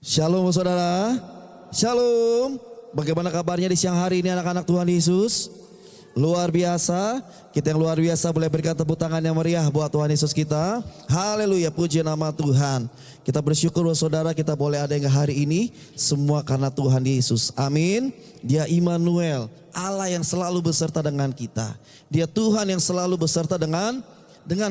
Shalom saudara. Shalom. Bagaimana kabarnya di siang hari ini anak-anak Tuhan Yesus? Luar biasa. Kita yang luar biasa boleh berikan tepuk tangan yang meriah buat Tuhan Yesus kita. Haleluya, puji nama Tuhan. Kita bersyukur saudara kita boleh ada yang hari ini. Semua karena Tuhan Yesus. Amin. Dia Immanuel, Allah yang selalu beserta dengan kita. Dia Tuhan yang selalu beserta dengan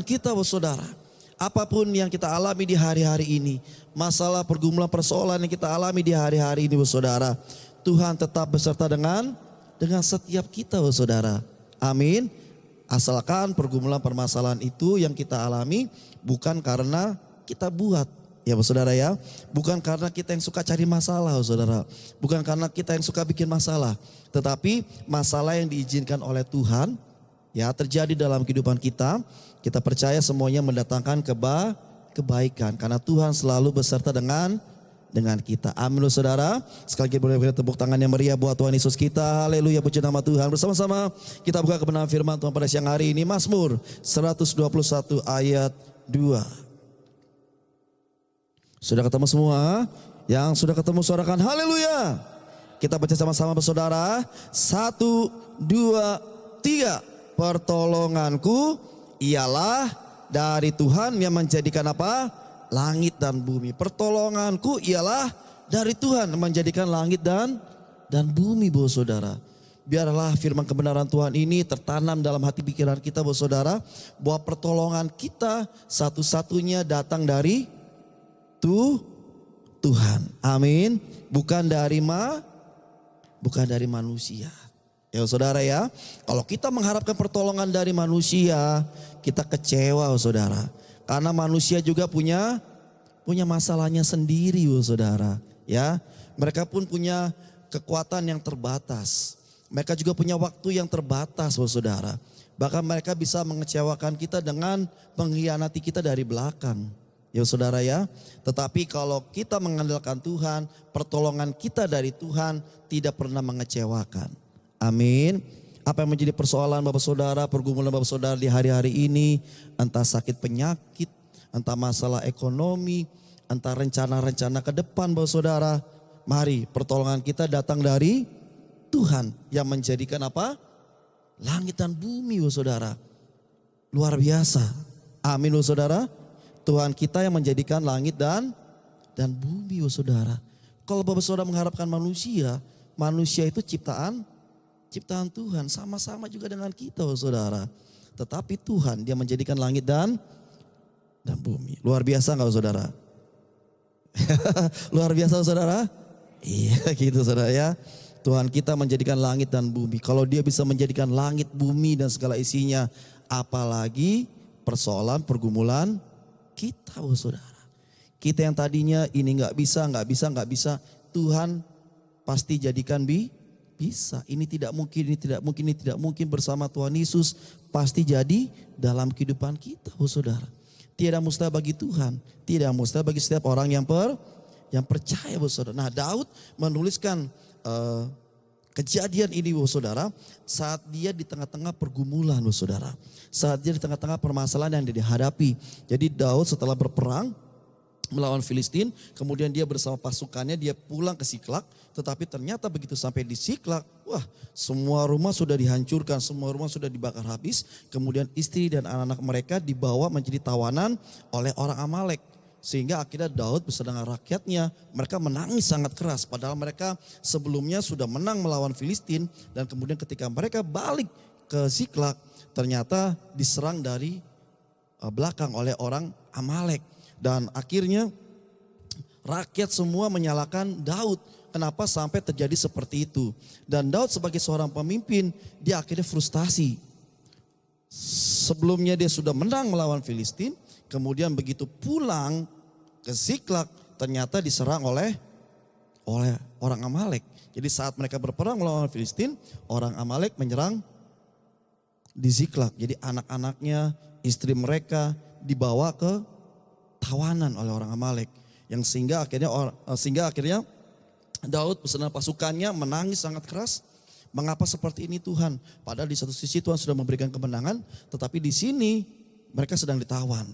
kita saudara. Apapun yang kita alami di hari-hari ini, masalah pergumulan persoalan yang kita alami di hari-hari ini saudara, Tuhan tetap beserta dengan setiap kita saudara. Amin. Asalkan pergumulan permasalahan itu yang kita alami bukan karena kita buat ya saudara ya. Bukan karena kita yang suka cari masalah saudara. Bukan karena kita yang suka bikin masalah. Tetapi masalah yang diizinkan oleh Tuhan ya terjadi dalam kehidupan kita. Kita percaya semuanya mendatangkan kebaikan karena Tuhan selalu beserta dengan kita. Amin saudara. Sekali lagi boleh beri tepuk tangan yang meriah buat Tuhan Yesus kita. Haleluya, puji nama Tuhan. Bersama-sama kita buka kebenaran firman Tuhan pada siang hari ini. Mazmur 121 ayat 2. Sudah ketemu semua? Yang sudah ketemu suarakan haleluya. Kita baca sama-sama bersaudara. 1, 2, 3. Pertolonganku ialah dari Tuhan yang menjadikan apa? Langit dan bumi. Pertolonganku ialah dari Tuhan yang menjadikan langit dan bumi saudara. Biarlah firman kebenaran Tuhan ini tertanam dalam hati pikiran kita saudara. Bahwa pertolongan kita satu-satunya datang dari Tuhan. Amin. Bukan dari manusia. Ya saudara ya, kalau kita mengharapkan pertolongan dari manusia, kita kecewa saudara. Karena manusia juga punya masalahnya sendiri saudara. Ya, mereka pun punya kekuatan yang terbatas. Mereka juga punya waktu yang terbatas saudara. Bahkan mereka bisa mengecewakan kita dengan mengkhianati kita dari belakang. Ya saudara ya, tetapi kalau kita mengandalkan Tuhan, pertolongan kita dari Tuhan tidak pernah mengecewakan. Amin. Apa yang menjadi persoalan Bapak Saudara, pergumulan Bapak Saudara di hari-hari ini, entah sakit penyakit, entah masalah ekonomi, entah rencana-rencana ke depan Bapak Saudara. Mari pertolongan kita datang dari Tuhan yang menjadikan apa? Langit dan bumi Bapak Saudara. Luar biasa. Amin Bapak Saudara. Tuhan kita yang menjadikan langit dan bumi Bapak Saudara. Kalau Bapak Saudara mengharapkan manusia itu ciptaan Tuhan, sama-sama juga dengan kita saudara. Tetapi Tuhan dia menjadikan langit dan bumi. Luar biasa enggak saudara? Luar biasa saudara? Iya gitu saudara ya. Tuhan kita menjadikan langit dan bumi. Kalau dia bisa menjadikan langit, bumi dan segala isinya, apalagi persoalan pergumulan kita saudara. Kita yang tadinya ini enggak bisa, Tuhan pasti jadikan bisa, ini tidak mungkin bersama Tuhan Yesus pasti jadi dalam kehidupan kita saudara. Tidak mustahil bagi Tuhan, tidak mustahil bagi setiap orang yang percaya saudara. Nah Daud menuliskan kejadian ini saudara saat dia di tengah-tengah pergumulan saudara. Saat dia di tengah-tengah permasalahan yang dihadapi. Jadi Daud setelah berperang melawan Filistin, kemudian dia bersama pasukannya dia pulang ke Siklak, tetapi ternyata begitu sampai di Siklak, wah semua rumah sudah dihancurkan, semua rumah sudah dibakar habis, kemudian istri dan anak-anak mereka dibawa menjadi tawanan oleh orang Amalek. Sehingga akhirnya Daud bersama dengan rakyatnya, mereka menangis sangat keras, padahal mereka sebelumnya sudah menang melawan Filistin, dan kemudian ketika mereka balik ke Siklak, ternyata diserang dari belakang oleh orang Amalek. Dan akhirnya rakyat semua menyalahkan Daud. Kenapa sampai terjadi seperti itu. Dan Daud sebagai seorang pemimpin dia akhirnya frustasi. Sebelumnya dia sudah menang melawan Filistin. Kemudian begitu pulang ke Siklak ternyata diserang oleh orang Amalek. Jadi saat mereka berperang melawan Filistin, orang Amalek menyerang di Siklak. Jadi anak-anaknya, istri mereka dibawa ke tawanan oleh orang Amalek, yang sehingga akhirnya Daud beserta pasukannya menangis sangat keras. Mengapa seperti ini Tuhan? Padahal di satu sisi Tuhan sudah memberikan kemenangan, tetapi di sini mereka sedang ditawan.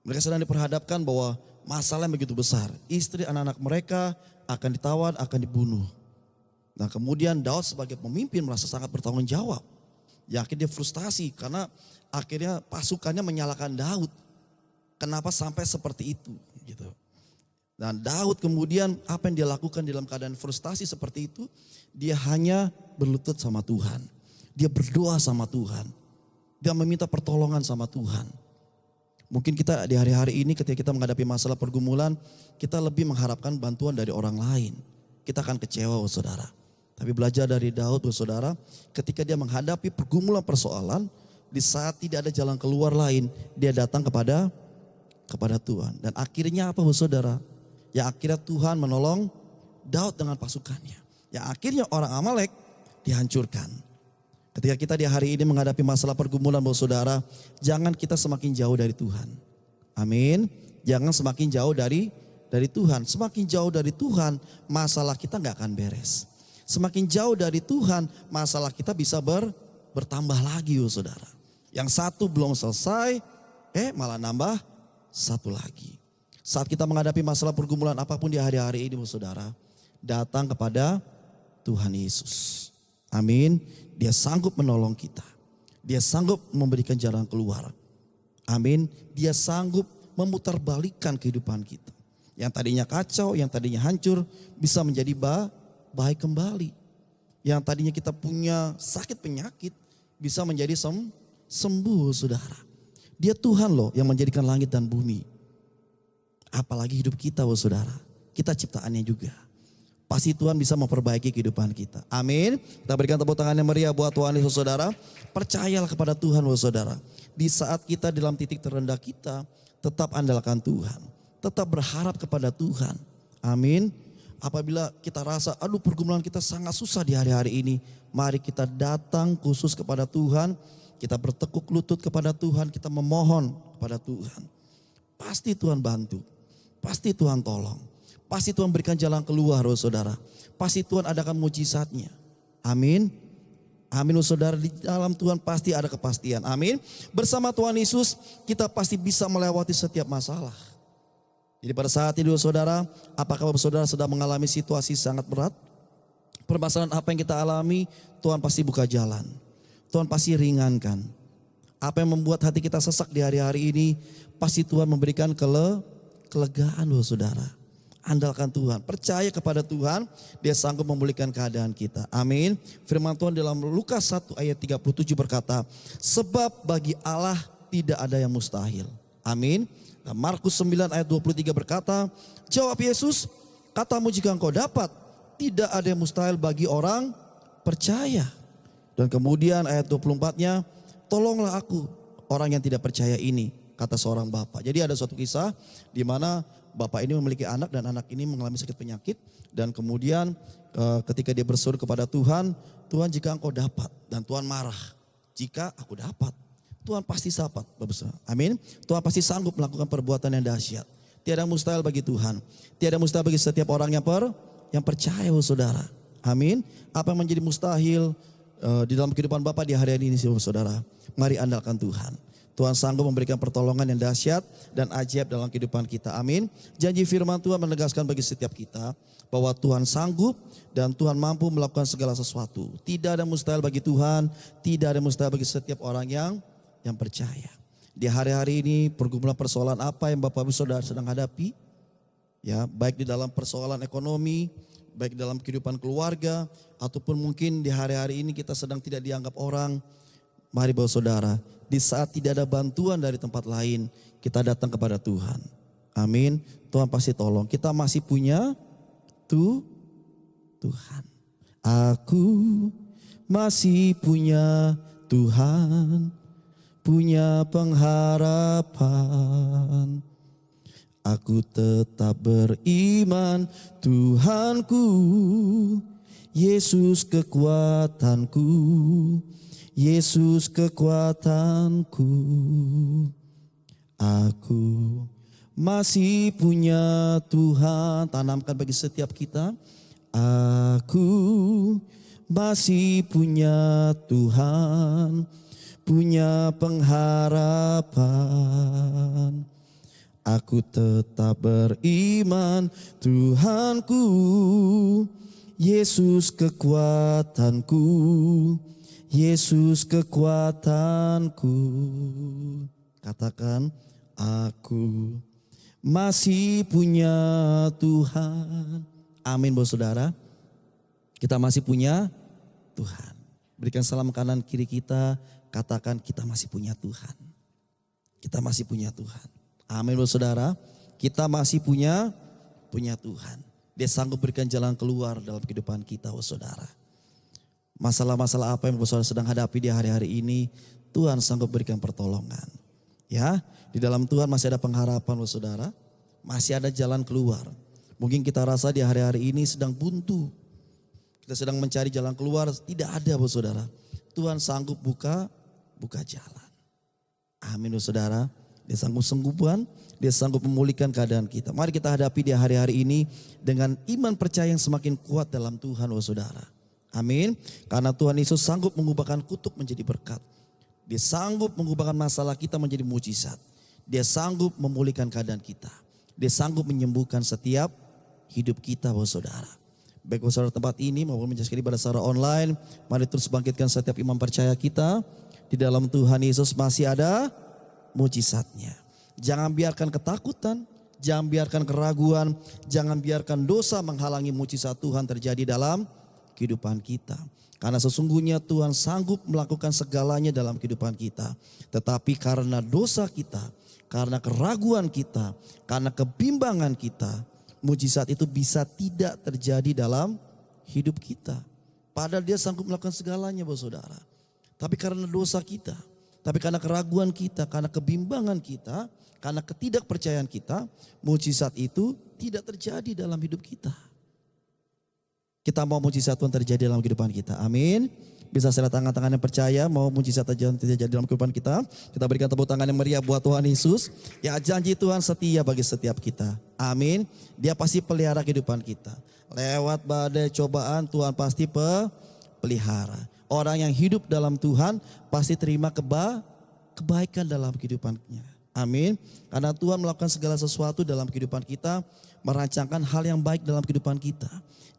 Mereka sedang diperhadapkan bahwa masalah yang begitu besar. Istri, anak-anak mereka akan ditawan, akan dibunuh. Nah kemudian Daud sebagai pemimpin merasa sangat bertanggung jawab. Ya akhirnya dia frustasi karena akhirnya pasukannya menyalahkan Daud. Kenapa sampai seperti itu gitu. Dan Daud kemudian apa yang dia lakukan dalam keadaan frustasi seperti itu. Dia hanya berlutut sama Tuhan. Dia berdoa sama Tuhan. Dia meminta pertolongan sama Tuhan. Mungkin kita di hari-hari ini ketika kita menghadapi masalah pergumulan. Kita lebih mengharapkan bantuan dari orang lain. Kita akan kecewa saudara. Tapi belajar dari Daud saudara, ketika dia menghadapi pergumulan persoalan, di saat tidak ada jalan keluar lain, dia datang kepada Tuhan. Dan akhirnya apa saudara? Ya akhirnya Tuhan menolong Daud dengan pasukannya. Ya akhirnya orang Amalek dihancurkan. Ketika kita di hari ini menghadapi masalah pergumulan saudara, jangan kita semakin jauh dari Tuhan. Amin. Jangan semakin jauh dari Tuhan. Semakin jauh dari Tuhan, masalah kita gak akan beres. Semakin jauh dari Tuhan, masalah kita bisa bertambah lagi saudara. Yang satu belum selesai, malah nambah satu lagi. Saat kita menghadapi masalah pergumulan apapun di hari-hari ini saudara, datang kepada Tuhan Yesus. Amin. Dia sanggup menolong kita. Dia sanggup memberikan jalan keluar. Amin. Dia sanggup memutarbalikkan kehidupan kita. Yang tadinya kacau, yang tadinya hancur, bisa menjadi baik kembali. Yang tadinya kita punya sakit penyakit bisa menjadi sembuh saudara. Dia Tuhan loh yang menjadikan langit dan bumi. Apalagi hidup kita saudara. Kita ciptaannya juga. Pasti Tuhan bisa memperbaiki kehidupan kita. Amin. Kita berikan tepuk tangan yang meriah buat Tuhan Yesus saudara. Percayalah kepada Tuhan saudara. Di saat kita dalam titik terendah kita, tetap andalkan Tuhan. Tetap berharap kepada Tuhan. Amin. Apabila kita rasa pergumulan kita sangat susah di hari-hari ini. Mari kita datang khusus kepada Tuhan. Kita bertekuk lutut kepada Tuhan. Kita memohon kepada Tuhan. Pasti Tuhan bantu. Pasti Tuhan tolong. Pasti Tuhan berikan jalan keluar saudara. Pasti Tuhan adakan mujizatnya. Amin. Amin saudara, di dalam Tuhan pasti ada kepastian. Amin. Bersama Tuhan Yesus kita pasti bisa melewati setiap masalah. Jadi pada saat itu saudara, apakah saudara sedang mengalami situasi sangat berat? Permasalahan apa yang kita alami, Tuhan pasti buka jalan. Tuhan pasti ringankan. Apa yang membuat hati kita sesak di hari-hari ini, pasti Tuhan memberikan kelegaan saudara. Andalkan Tuhan, percaya kepada Tuhan, Dia sanggup memulihkan keadaan kita. Amin. Firman Tuhan dalam Lukas 1 ayat 37 berkata, sebab bagi Allah tidak ada yang mustahil. Amin. Dan Markus 9 ayat 23 berkata, jawab Yesus, katamu jika engkau dapat, tidak ada yang mustahil bagi orang percaya. Dan kemudian ayat 24-nya, tolonglah aku orang yang tidak percaya ini, kata seorang bapak. Jadi ada suatu kisah di mana bapak ini memiliki anak dan anak ini mengalami sakit penyakit. Dan kemudian ketika dia berseru kepada Tuhan, Tuhan jika engkau dapat, dan Tuhan marah. Jika aku dapat, Tuhan pasti dapat. Amin. Tuhan pasti sanggup melakukan perbuatan yang dahsyat. Tiada mustahil bagi Tuhan. Tiada mustahil bagi setiap orang yang percaya saudara. Amin. Apa yang menjadi mustahil di dalam kehidupan Bapak di hari ini saudara. Mari andalkan Tuhan. Tuhan sanggup memberikan pertolongan yang dahsyat dan ajaib dalam kehidupan kita. Amin. Janji firman Tuhan menegaskan bagi setiap kita bahwa Tuhan sanggup dan Tuhan mampu melakukan segala sesuatu. Tidak ada mustahil bagi Tuhan. Tidak ada mustahil bagi setiap orang yang percaya. Di hari-hari ini pergumulan persoalan apa yang Bapak Ibu Saudara sedang hadapi? Ya, baik di dalam persoalan ekonomi, baik dalam kehidupan keluarga, ataupun mungkin di hari-hari ini kita sedang tidak dianggap orang. Mari Bapak Saudara, di saat tidak ada bantuan dari tempat lain, kita datang kepada Tuhan. Amin. Tuhan pasti tolong. Kita masih punya Tuhan. Aku masih punya Tuhan. Punya pengharapan, aku tetap beriman, Tuhanku, Yesus kekuatanku, Yesus kekuatanku. Aku masih punya Tuhan, tanamkan bagi setiap kita. Aku masih punya Tuhan, punya pengharapan. Aku tetap beriman, Tuhanku, Yesus kekuatanku, Yesus kekuatanku. Katakan, aku masih punya Tuhan. Amin, Bapak Saudara. Kita masih punya Tuhan. Berikan salam kanan kiri kita, katakan kita masih punya Tuhan. Kita masih punya Tuhan. Amin, Bapak Saudara. Kita masih punya Tuhan. Dia sanggup berikan jalan keluar dalam kehidupan kita, Bapak Saudara. Masalah-masalah apa yang Bapak Saudara sedang hadapi di hari-hari ini, Tuhan sanggup berikan pertolongan. Ya, di dalam Tuhan masih ada pengharapan, Bapak Saudara. Masih ada jalan keluar. Mungkin kita rasa di hari-hari ini sedang buntu. Kita sedang mencari jalan keluar, tidak ada, Bapak Saudara. Tuhan sanggup buka jalan. Amin, Bapak Saudara. Dia sanggup sembuhkan, dia sanggup memulihkan keadaan kita. Mari kita hadapi di hari-hari ini dengan iman percaya yang semakin kuat dalam Tuhan, Bapak Saudara. Amin. Karena Tuhan Yesus sanggup mengubahkan kutuk menjadi berkat. Dia sanggup mengubahkan masalah kita menjadi mujizat. Dia sanggup memulihkan keadaan kita. Dia sanggup menyembuhkan setiap hidup kita, Bapak Saudara. Baik Bapak Saudara tempat ini maupun menyaksikan ibadah secara online, mari terus bangkitkan setiap iman percaya kita. Di dalam Tuhan Yesus masih ada mujizatnya. Jangan biarkan ketakutan, jangan biarkan keraguan, jangan biarkan dosa menghalangi mujizat Tuhan terjadi dalam kehidupan kita. Karena sesungguhnya Tuhan sanggup melakukan segalanya dalam kehidupan kita. Tetapi karena dosa kita, karena keraguan kita, karena kebimbangan kita, mujizat itu bisa tidak terjadi dalam hidup kita. Padahal dia sanggup melakukan segalanya, Bapak Saudara. Tapi karena dosa kita, tapi karena keraguan kita, karena kebimbangan kita, karena ketidakpercayaan kita, mujizat itu tidak terjadi dalam hidup kita. Kita mau mujizat Tuhan terjadi dalam kehidupan kita. Amin. Bisa saya tangan-tangan yang percaya mau mujizat terjadi dalam kehidupan kita. Kita berikan tepuk tangan yang meriah buat Tuhan Yesus. Ya, janji Tuhan setia bagi setiap kita. Amin. Dia pasti pelihara kehidupan kita. Lewat badai cobaan Tuhan pasti pelihara. Orang yang hidup dalam Tuhan pasti terima kebaikan dalam kehidupannya. Amin. Karena Tuhan melakukan segala sesuatu dalam kehidupan kita, merancangkan hal yang baik dalam kehidupan kita.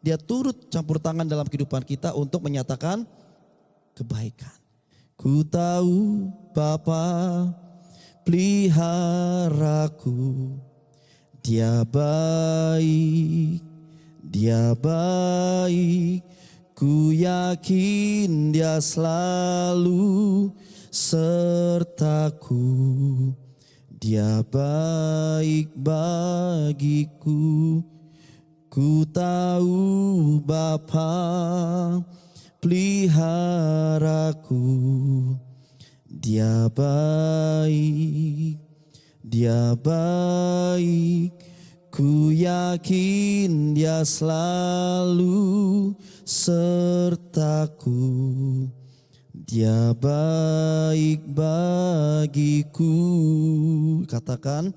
Dia turut campur tangan dalam kehidupan kita untuk menyatakan kebaikan. Ku tahu Bapa peliharaku, Dia baik, Dia baik. Ku yakin Dia selalu sertaku. Dia baik bagiku. Ku tahu Bapa peliharaku. Dia baik, Dia baik. Ku yakin Dia selalu sertaku. Dia baik bagiku. Katakan,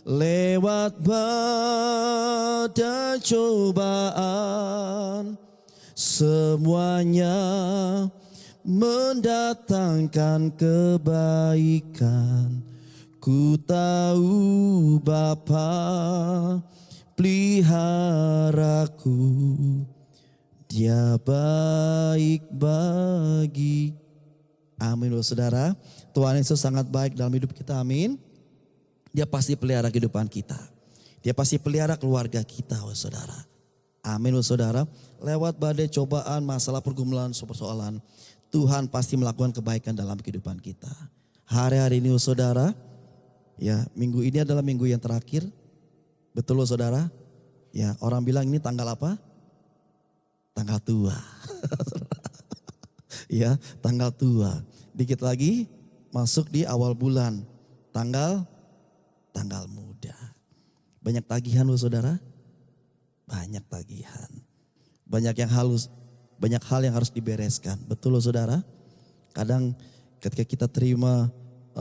lewat badai cobaan, semuanya mendatangkan kebaikan. Ku tahu Bapa peliharaku. Dia baik bagi. Amin, saudara. Tuhan Yesus sangat baik dalam hidup kita. Amin. Dia pasti pelihara kehidupan kita. Dia pasti pelihara keluarga kita, saudara. Amin, saudara. Lewat badai cobaan, masalah, pergumulan, persoalan, Tuhan pasti melakukan kebaikan dalam kehidupan kita. Hari-hari ini, saudara, ya, minggu ini adalah minggu yang terakhir. Betul, saudara? Ya, orang bilang ini tanggal apa? Tanggal tua. Ya, tanggal tua. Dikit lagi masuk di awal bulan. Tanggal muda. Banyak tagihan loh saudara. Banyak tagihan. Banyak hal yang harus dibereskan. Betul loh saudara. Kadang ketika kita terima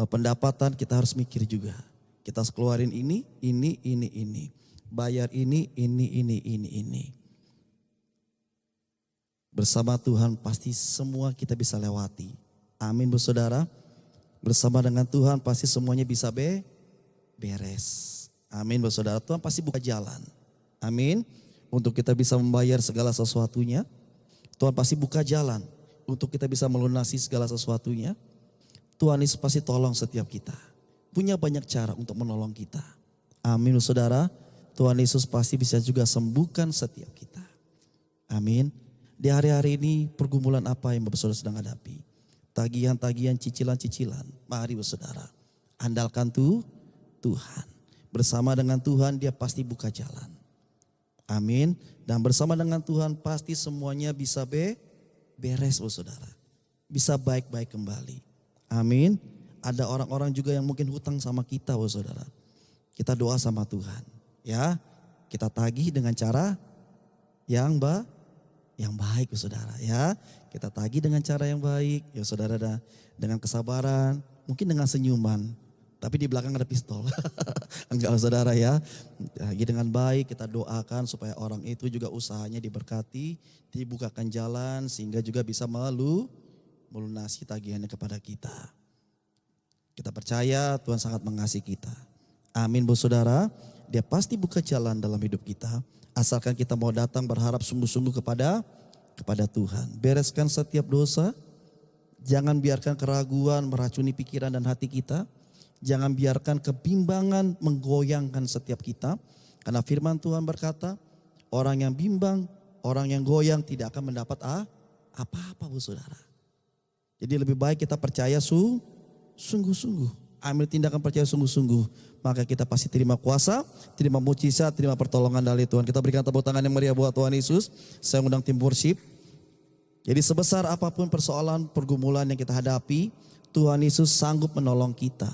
pendapatan kita harus mikir juga. Kita harus keluarin ini. Bayar ini. Bersama Tuhan pasti semua kita bisa lewati. Amin bu saudara. Bersama dengan Tuhan pasti semuanya bisa beres. Amin, saudara. Tuhan pasti buka jalan. Amin. Untuk kita bisa membayar segala sesuatunya. Tuhan pasti buka jalan untuk kita bisa melunasi segala sesuatunya. Tuhan Yesus pasti tolong setiap kita. Punya banyak cara untuk menolong kita. Amin, saudara. Tuhan Yesus pasti bisa juga sembuhkan setiap kita. Amin. Di hari-hari ini pergumulan apa yang Bapak Saudara sedang hadapi? Tagihan-tagihan, cicilan-cicilan. Mari saudara, andalkan Tuhan. Bersama dengan Tuhan dia pasti buka jalan. Amin. Dan bersama dengan Tuhan pasti semuanya bisa beres saudara. Bisa baik-baik kembali. Amin. Ada orang-orang juga yang mungkin hutang sama kita saudara. Kita doa sama Tuhan. Ya, kita tagih dengan cara yang baik saudara ya. Kita tagih dengan cara yang baik ya saudara, dengan kesabaran, mungkin dengan senyuman. Tapi di belakang ada pistol. Enggak saudara ya. Lagi dengan baik kita doakan supaya orang itu juga usahanya diberkati, dibukakan jalan sehingga juga bisa melunasi tagihannya kepada kita. Kita percaya Tuhan sangat mengasihi kita. Amin saudara. Dia pasti buka jalan dalam hidup kita. Asalkan kita mau datang berharap sungguh-sungguh kepada Tuhan. Bereskan setiap dosa. Jangan biarkan keraguan meracuni pikiran dan hati kita. Jangan biarkan kebimbangan menggoyangkan setiap kita. Karena firman Tuhan berkata, orang yang bimbang, orang yang goyang tidak akan mendapat apa-apa saudara. Jadi lebih baik kita percaya sungguh-sungguh. Ambil tindakan percaya sungguh-sungguh. Maka kita pasti terima kuasa, terima mujizat, terima pertolongan dari Tuhan. Kita berikan tepuk tangan yang meriah buat Tuhan Yesus. Saya undang tim worship. Jadi sebesar apapun persoalan pergumulan yang kita hadapi, Tuhan Yesus sanggup menolong kita.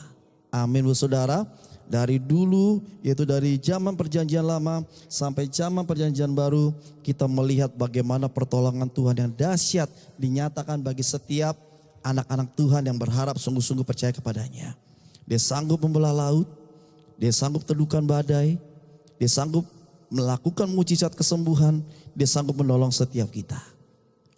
Amin saudara. Dari dulu, yaitu dari zaman perjanjian lama sampai zaman perjanjian baru, kita melihat bagaimana pertolongan Tuhan yang dahsyat dinyatakan bagi setiap anak-anak Tuhan yang berharap sungguh-sungguh percaya kepadanya. Dia sanggup membelah laut, dia sanggup teduhkan badai, dia sanggup melakukan mujizat kesembuhan, dia sanggup menolong setiap kita.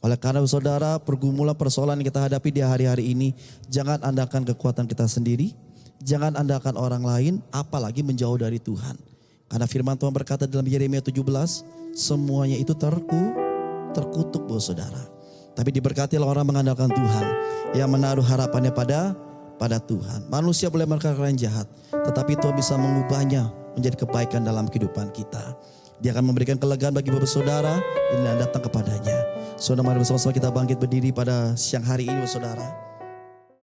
Oleh karena saudara, pergumulan persoalan yang kita hadapi di hari-hari ini, jangan andalkan kekuatan kita sendiri. Jangan andalkan orang lain, apalagi menjauh dari Tuhan. Karena firman Tuhan berkata dalam Yeremia 17, semuanya itu terkutuk saudara. Tapi diberkatilah orang mengandalkan Tuhan, yang menaruh harapannya pada Tuhan. Manusia boleh melakukan jahat, tetapi Tuhan bisa mengubahnya menjadi kebaikan dalam kehidupan kita. Dia akan memberikan kelegaan bagi bapak saudara yang datang kepadanya. Saudara, mari bersama-sama kita bangkit berdiri pada siang hari ini saudara.